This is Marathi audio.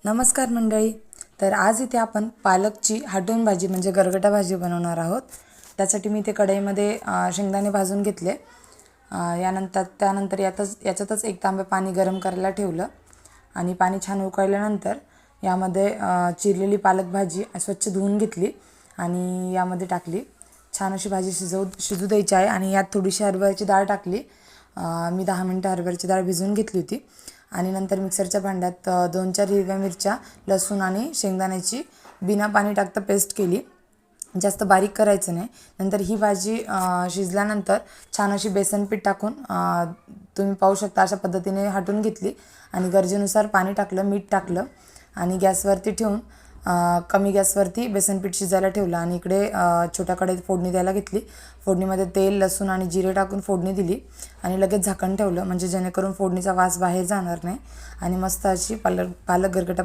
नमस्कार मंडळी. तर आज इथे आपण पालकची हाटून भाजी म्हणजे गरगटा भाजी बनवणार आहोत. त्यासाठी मी इथे कढईमध्ये शेंगदाणे भाजून घेतले. त्यानंतर याच्यातच एक तांबे पाणी गरम करायला ठेवलं आणि पाणी छान उकळल्यानंतर यामध्ये चिरलेली पालक भाजी स्वच्छ धुवून घेतली आणि यामध्ये टाकली. छान अशी भाजी शिजू द्यायची आहे आणि यात थोडीशी हरभऱ्याची डाळ टाकली. मी 10 मिनटं हरभऱ्याची डाळ भिजवून घेतली होती आणि नंतर मिक्सरच्या भांड्यात 2-4 हिरव्या मिरच्या, लसूण आणि शेंगदाण्याची बिना पाणी टाकता पेस्ट केली. जास्त बारीक करायचं नाही. नंतर ही भाजी शिजल्यानंतर छान अशी बेसन पीठ टाकून तुम्ही पाहू शकता अशा पद्धतीने हाटून घेतली आणि गरजेनुसार पाणी टाकलं, मीठ टाकलं आणि गॅसवरती ठेवून कमी गॅसवरती बेसन पीठ शिजायला ठेवलं आणि इकडे छोट्या कढईत फोडणी द्यायला घेतली. फोडणीमध्ये तेल, लसूण आणि जिरे टाकून फोडणी दिली आणि लगेच झाकण ठेवलं म्हणजे जेणेकरून फोडणीचा वास बाहेर जाणार नाही आणि मस्त अशी पालक गरगटा